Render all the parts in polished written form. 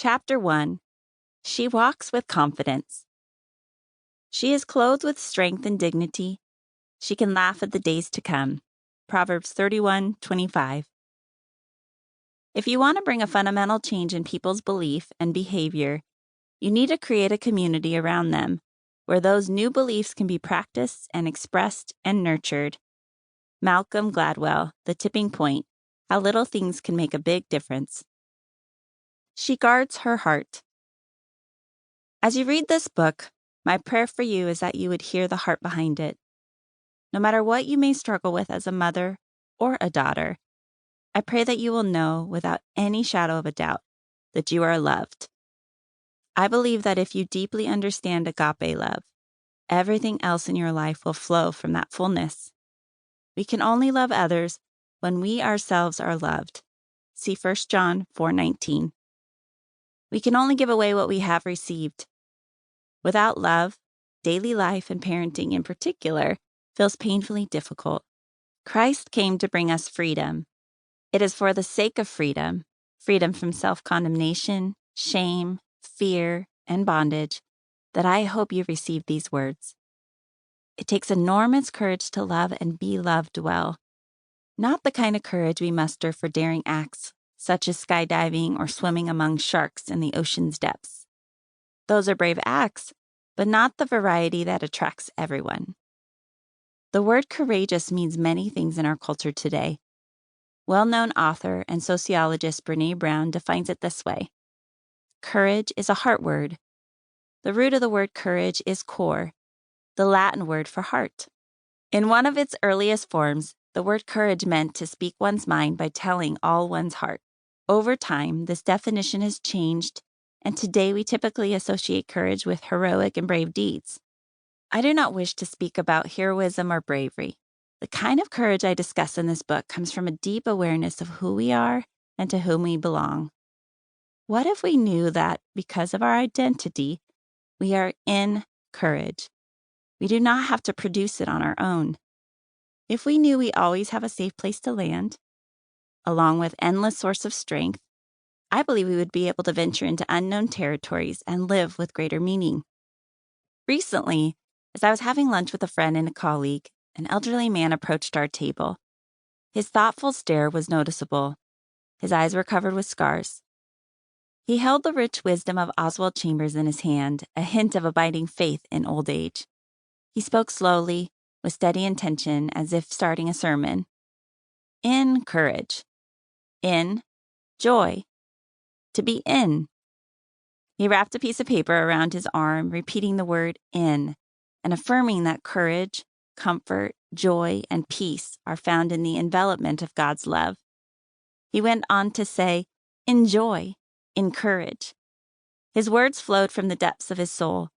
Chapter 1. She walks with confidence. She is clothed with strength and dignity. She can laugh at the days to come. Proverbs 31:25. If you want to bring a fundamental change in people's belief and behavior, you need to create a community around them where those new beliefs can be practiced and expressed and nurtured. Malcolm Gladwell, The Tipping Point: How Little Things Can Make a Big Difference. She guards her heart. As you read this book, my prayer for you is that you would hear the heart behind it. No matter what you may struggle with as a mother or a daughter, I pray that you will know without any shadow of a doubt that you are loved. I believe that if you deeply understand agape love, everything else in your life will flow from that fullness. We can only love others when we ourselves are loved. See 1 John 4:19. We can only give away what we have received. Without love, daily life and parenting in particular feels painfully difficult. Christ came to bring us freedom. It is for the sake of freedom, freedom from self-condemnation, shame, fear, and bondage, that I hope you receive these words. It takes enormous courage to love and be loved well. Not the kind of courage we muster for daring acts, such as skydiving or swimming among sharks in the ocean's depths. Those are brave acts, but not the variety that attracts everyone. The word courageous means many things in our culture today. Well-known author and sociologist Brené Brown defines it this way: courage is a heart word. The root of the word courage is cor, the Latin word for heart. In one of its earliest forms, the word courage meant to speak one's mind by telling all one's heart. Over time, this definition has changed, and today we typically associate courage with heroic and brave deeds. I do not wish to speak about heroism or bravery. The kind of courage I discuss in this book comes from a deep awareness of who we are and to whom we belong. What if we knew that, because of our identity, we are in courage? We do not have to produce it on our own. If we knew we always have a safe place to land, along with endless source of strength, I believe we would be able to venture into unknown territories and live with greater meaning. Recently, as I was having lunch with a friend and a colleague, an elderly man approached our table. His thoughtful stare was noticeable. His eyes were covered with scars. He held the rich wisdom of Oswald Chambers in his hand, a hint of abiding faith in old age. He spoke slowly, with steady intention, as if starting a sermon. In courage. In joy. To be in. He wrapped a piece of paper around his arm, repeating the word in, and affirming that courage, comfort, joy, and peace are found in the envelopment of God's love. He went on to say, enjoy, encourage. His words flowed from the depths of his soul.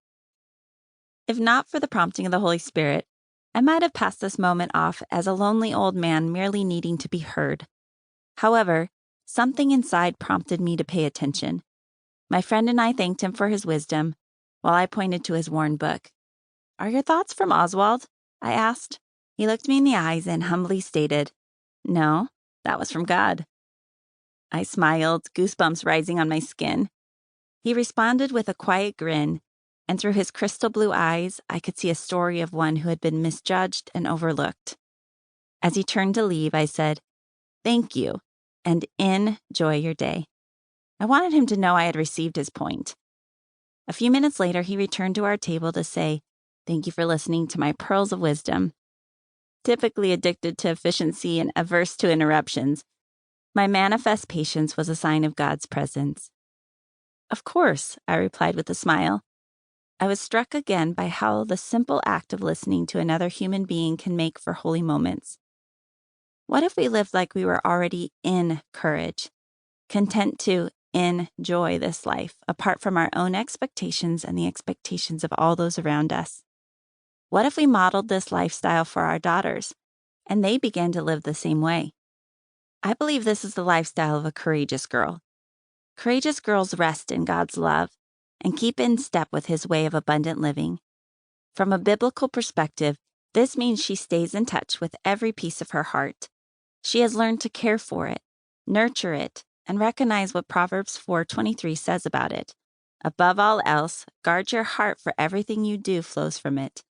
If not for the prompting of the Holy Spirit, I might have passed this moment off as a lonely old man merely needing to be heard. However, something inside prompted me to pay attention. My friend and I thanked him for his wisdom, while I pointed to his worn book. "Are your thoughts from Oswald?" I asked. He looked me in the eyes and humbly stated, "No, that was from God." I smiled, goosebumps rising on my skin. He responded with a quiet grin, and through his crystal blue eyes, I could see a story of one who had been misjudged and overlooked. As he turned to leave, I said, "Thank you, and enjoy your day." I wanted him to know I had received his point. A few minutes later, he returned to our table to say, "Thank you for listening to my pearls of wisdom." Typically addicted to efficiency and averse to interruptions, my manifest patience was a sign of God's presence. "Of course," I replied with a smile. I was struck again by how the simple act of listening to another human being can make for holy moments. What if we lived like we were already in courage, content to enjoy this life, apart from our own expectations and the expectations of all those around us? What if we modeled this lifestyle for our daughters, and they began to live the same way? I believe this is the lifestyle of a courageous girl. Courageous girls rest in God's love and keep in step with His way of abundant living. From a biblical perspective, this means she stays in touch with every piece of her heart. She has learned to care for it, nurture it, and recognize what Proverbs 4:23 says about it. Above all else, guard your heart, for everything you do flows from it.